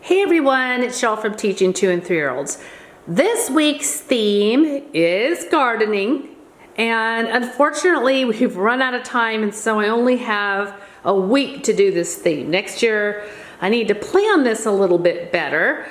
Hey everyone, it's Cheryl from Teaching 2 and 3-year-olds. This week's theme is gardening, and unfortunately we've run out of time, and so I only have a week to do this theme. Next year I need to plan this a little bit better,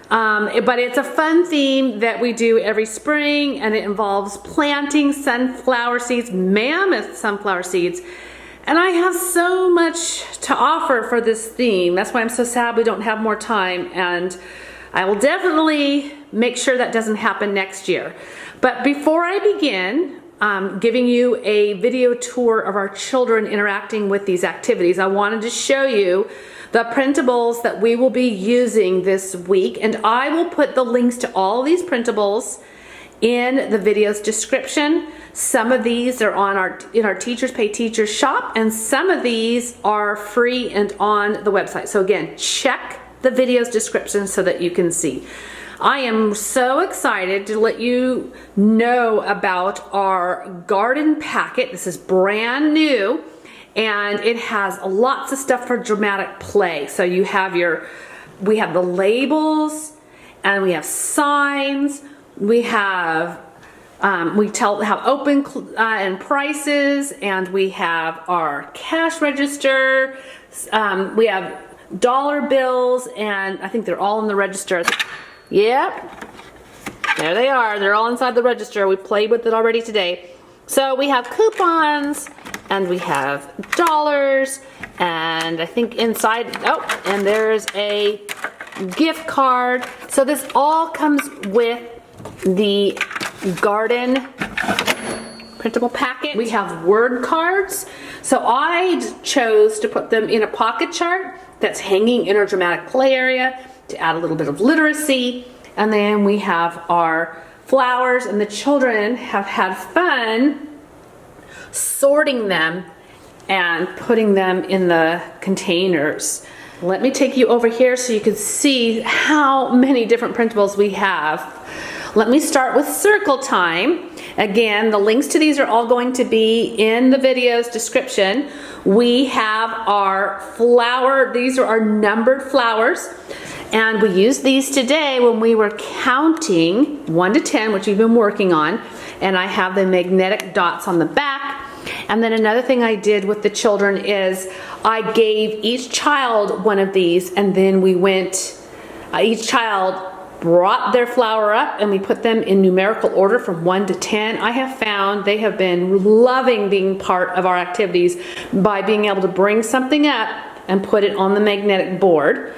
but it's a fun theme that we do every spring, and it involves planting sunflower seeds, mammoth sunflower seeds. And I have so much to offer for this theme. That's why I'm so sad we don't have more time. And I will definitely make sure that doesn't happen next year. But before I begin giving you a video tour of our children interacting with these activities, I wanted to show you the printables that we will be using this week. And I will put the links to all of these printables in the video's description. Some of these are on in our Teachers Pay Teachers shop, and some of these are free and on the website. So again, check the video's description so that you can see. I am so excited to let you know about our garden packet. This is brand new, and it has lots of stuff for dramatic play. So you have we have the labels, and we have signs. We have have open and prices, and we have our cash register. We have dollar bills, and I think they're all in the register. Yep, there they are. They're all inside the register. We played with it already today. So we have coupons, and we have dollars, and I think inside, and there's a gift card. So this all comes with the garden printable packet. We have word cards. So I chose to put them in a pocket chart that's hanging in our dramatic play area to add a little bit of literacy. And then we have our flowers, and the children have had fun sorting them and putting them in the containers. Let me take you over here so you can see how many different printables we have. Let me start with circle time. Again, the links to these are all going to be in the video's description. We have our flower, these are our numbered flowers, and we used these today when we were counting 1 to 10, which we've been working on, and I have the magnetic dots on the back. And then another thing I did with the children is I gave each child one of these, and then we went, each child brought their flower up, and we put them in numerical order from 1 to 10. I have found they have been loving being part of our activities by being able to bring something up and put it on the magnetic board.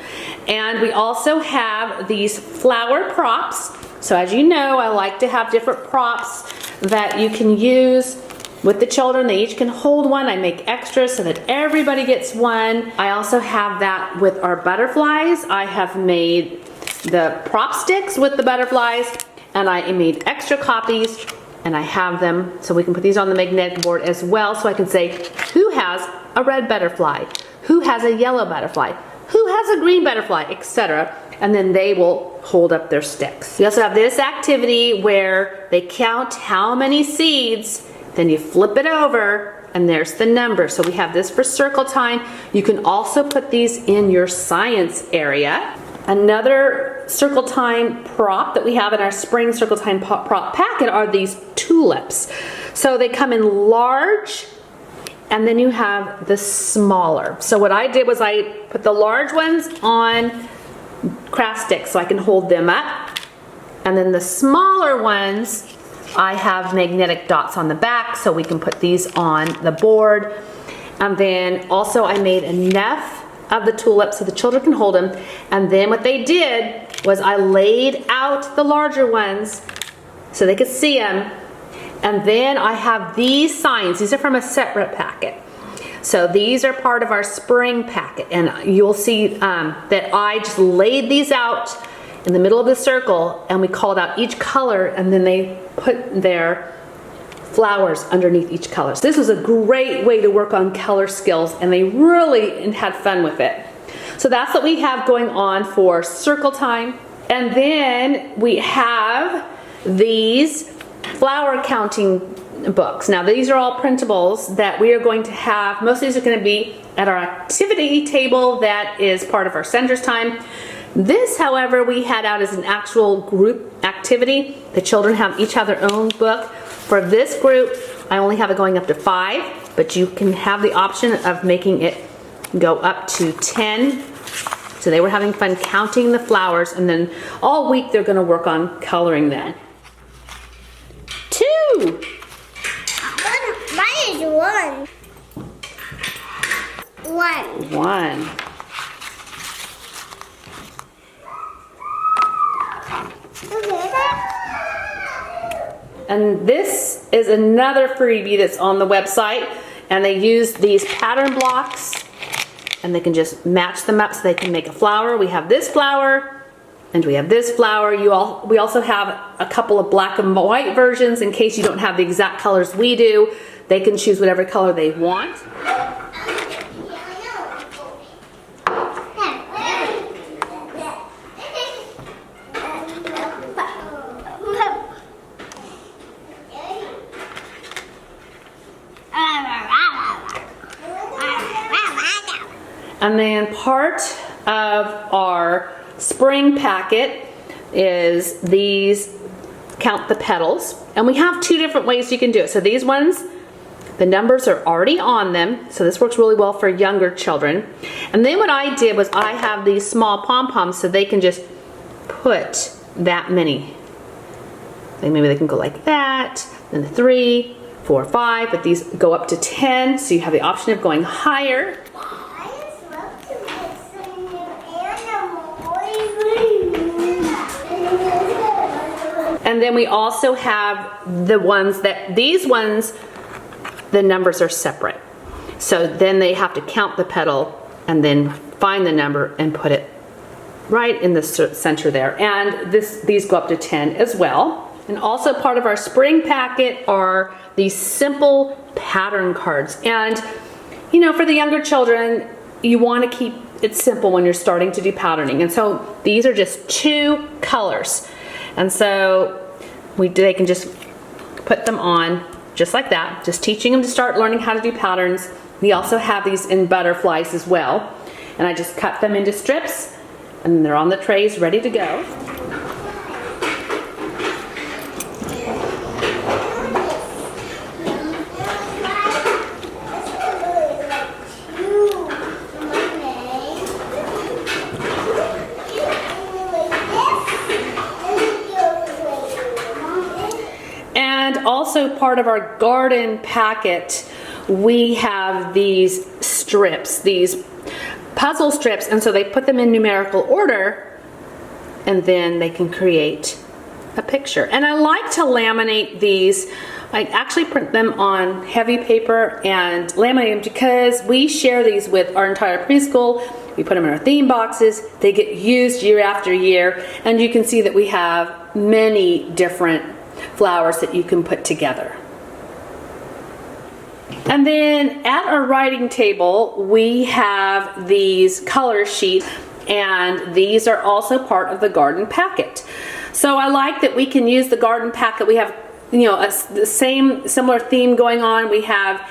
And we also have these flower props. So as you know, I like to have different props that you can use with the children. They each can hold one. I make extras so that everybody gets one. I also have that with our butterflies. I have made the prop sticks with the butterflies, and I made extra copies, and I have them so we can put these on the magnetic board as well, so I can say who has a red butterfly, who has a yellow butterfly, who has a green butterfly, etc. And then they will hold up their sticks. We also have this activity where they count how many seeds, then you flip it over, and there's the number. So we have this for circle time. You can also put these in your science area. Another circle time prop that we have in our spring circle time prop packet are these tulips. So they come in large, and then you have the smaller. So what I did was I put the large ones on craft sticks so I can hold them up, and then the smaller ones I have magnetic dots on the back so we can put these on the board. And then also I made enough of the tulips so the children can hold them. And then what they did was I laid out the larger ones so they could see them. And then I have these signs. These are from a separate packet. So these are part of our spring packet. And you'll see that I just laid these out in the middle of the circle, and we called out each color, and then they put their flowers underneath each color. So this was a great way to work on color skills, and they really had fun with it. So that's what we have going on for circle time. And then we have these flower counting books. Now these are all printables that we are going to have. Most of these are going to be at our activity table that is part of our centers time. This, however, we had out as an actual group activity. The children each have their own book. For this group, I only have it going up to 5, but you can have the option of making it go up to 10. So they were having fun counting the flowers, and then all week they're going to work on coloring them. 2. Mine is 1. 1. And this is another freebie that's on the website, and they use these pattern blocks, and they can just match them up so they can make a flower. We have this flower, and we have this flower. We also have a couple of black and white versions in case you don't have the exact colors we do. They can choose whatever color they want. And then part of our spring packet is these count the petals. And we have 2 different ways you can do it. So these ones, the numbers are already on them. So this works really well for younger children. And then what I did was I have these small pom-poms so they can just put that many. Like maybe they can go like that, then 3, 4, 5, but these go up to 10. So you have the option of going higher. And then we also have the ones these ones, the numbers are separate. So then they have to count the petal and then find the number and put it right in the center there. And these go up to 10 as well. And also part of our spring packet are these simple pattern cards. And you know, for the younger children, you want to keep it simple when you're starting to do patterning. And so these are just 2 colors. And so they can just put them on just like that, just teaching them to start learning how to do patterns. We also have these in butterflies as well. And I just cut them into strips, and they're on the trays ready to go. Also part of our garden packet, we have these strips, these puzzle strips, and so they put them in numerical order, and then they can create a picture. And I like to laminate these. I actually print them on heavy paper and laminate them because we share these with our entire preschool. We put them in our theme boxes. They get used year after year, and you can see that we have many different flowers that you can put together. And then at our writing table, we have these color sheets, and these are also part of the garden packet. So I like that we can use the garden packet. We have, you know, the similar theme going on. We have,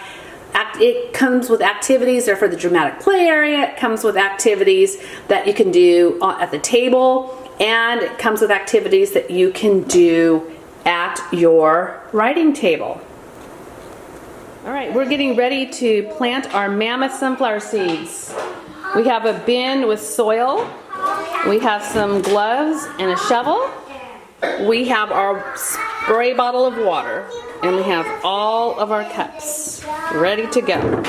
it comes with activities. They're for the dramatic play area. It comes with activities that you can do at the table, and it comes with activities that you can do at your writing table. All right, we're getting ready to plant our mammoth sunflower seeds. We have a bin with soil. We have some gloves and a shovel. We have our spray bottle of water, and we have all of our cups ready to go.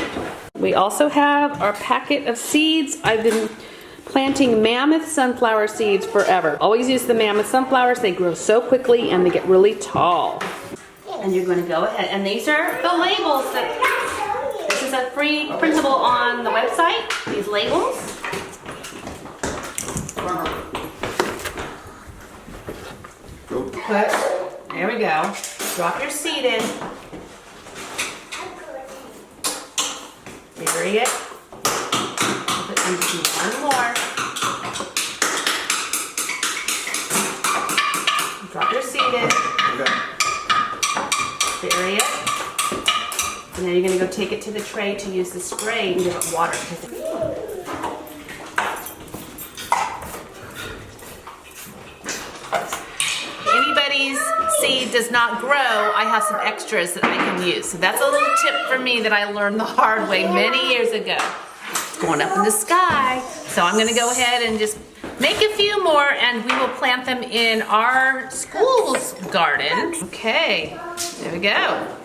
We also have our packet of seeds. I've been planting mammoth sunflower seeds forever. Always use the mammoth sunflowers. They grow so quickly and they get really tall. And you're going to go ahead, and these are the labels. This is a free printable on the website. These labels. There we go. Drop your seed in. Bury it. And do one more. Drop your seed in. Bury it. And then you're going to go take it to the tray to use the spray and give it water. seed does not grow, I have some extras that I can use. So that's a little tip for me that I learned the hard way many years ago. It's going up in the sky. So I'm gonna go ahead and just make a few more and we will plant them in our school's garden. Okay, there we go.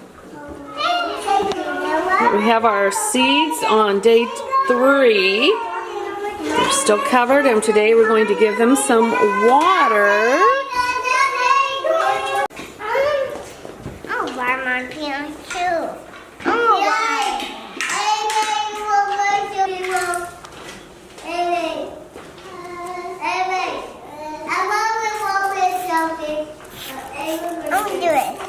We have our seeds on day 3. They're still covered, and today we're going to give them some water. Oh, buy my peanut too. Oh, I'll do it.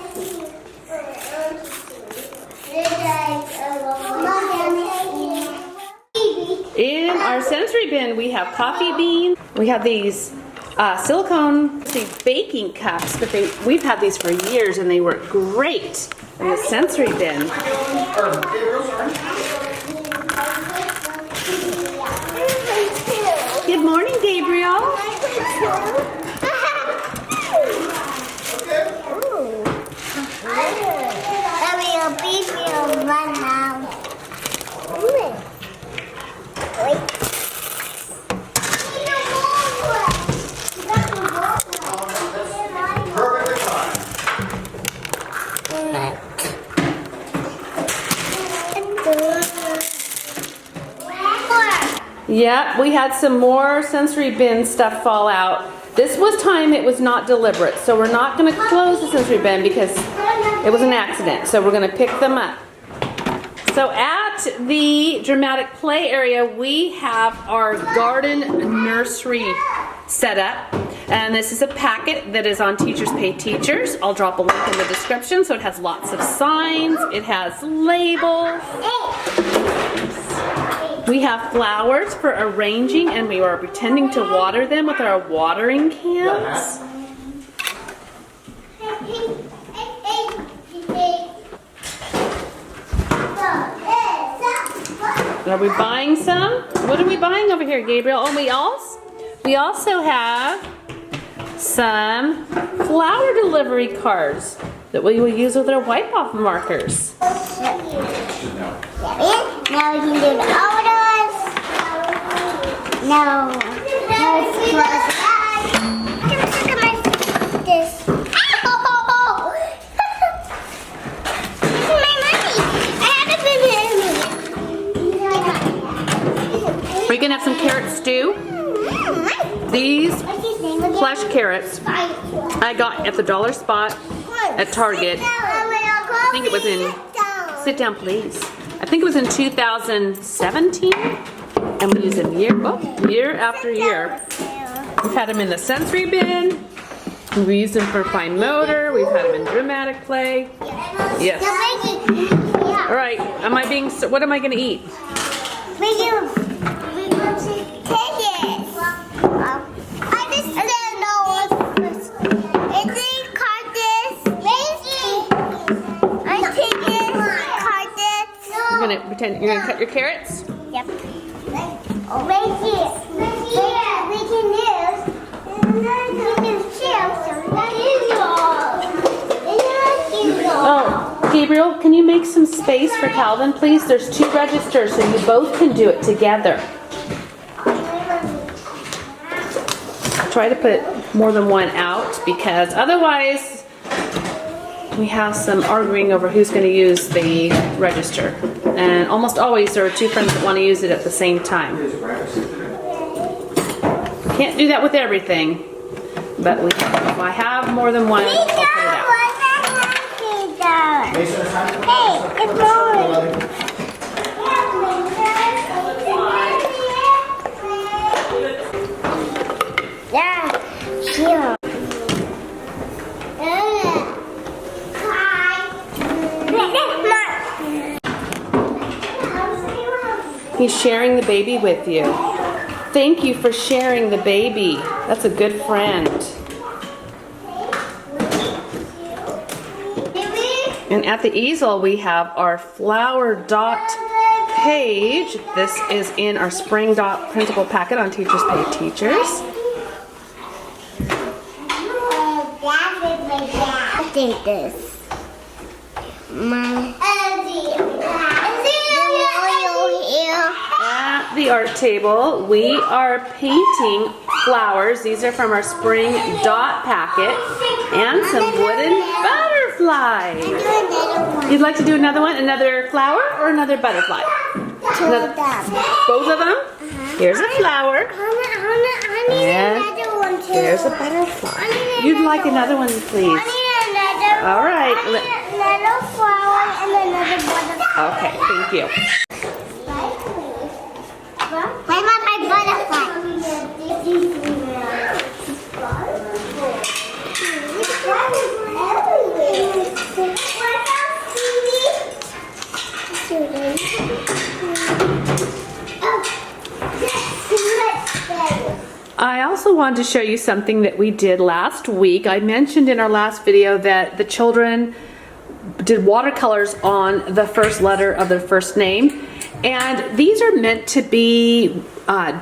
In our sensory bin, we have coffee beans. We have these silicone baking cups, but we've had these for years and they work great in the sensory bin. Good morning, Gabriel. Yep, we had some more sensory bin stuff fall out. This was time it was not deliberate, so we're not going to close the sensory bin because it was an accident. So we're going to pick them up. So at the dramatic play area, we have our garden nursery set up. And this is a packet that is on Teachers Pay Teachers. I'll drop a link in the description. So it has lots of signs. It has labels. We have flowers for arranging, and we are pretending to water them with our watering cans. Are we buying some? What are we buying over here, Gabriel? Oh, we also have some flower delivery cards that we will use with our wipe-off markers. Now we can do the odors. Now let's close that. Look at this. Oh! This is my money. I had to put it in. We're gonna have some carrot stew. These plush carrots I got at the dollar spot at Target. I think it was in, sit down please. I think it was in 2017, and we use them year after year. We've had them in the sensory bin. We use them for fine motor. We've had them in dramatic play. Yes. All right. What am I going to eat? You're gonna cut your carrots? Yep. We can Oh, Gabriel, can you make some space for Calvin, please? There's 2 registers, so you both can do it together. Try to put more than one out because otherwise we have some arguing over who's going to use the register. And almost always there are 2 friends that want to use it at the same time. Can't do that with everything, but if I have more than one, I'll put it out. Hey, it's blowing. Yeah, sure. He's sharing the baby with you. Thank you for sharing the baby. That's a good friend. And at the easel we have our flower dot page. This is in our spring dot printable packet on Teachers Pay Teachers. take this. My At the art table, we are painting flowers. These are from our spring dot packet and some wooden butterflies. You'd like to do another one? Another flower or another butterfly? Both of them? Here's a flower. And here's a butterfly. You'd like another one, please? All right. Another flower and another butterfly. Okay, thank you. Why not my butterfly? I also wanted to show you something that we did last week. I mentioned in our last video that the children did watercolors on the first letter of their first name, and these are meant to be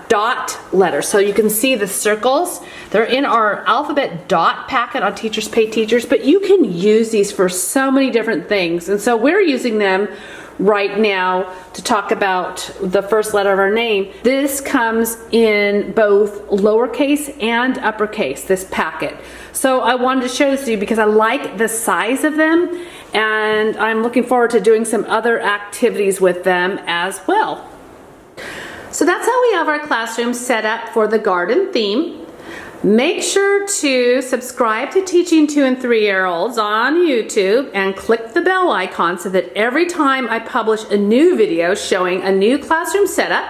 dot letters, so you can see the circles. They're in our alphabet dot packet on Teachers Pay Teachers, but you can use these for so many different things, and so we're using them right now to talk about the first letter of our name. This comes in both lowercase and uppercase, this packet. So I wanted to show this to you because I like the size of them, and I'm looking forward to doing some other activities with them as well. So that's how we have our classroom set up for the garden theme. Make sure to subscribe to Teaching 2 and 3-year-olds on YouTube and click the bell icon so that every time I publish a new video showing a new classroom setup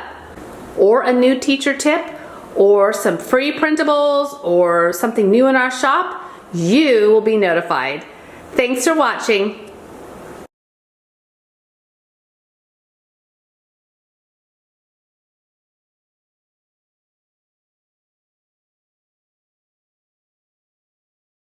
or a new teacher tip or some free printables or something new in our shop, you will be notified. Thanks for watching.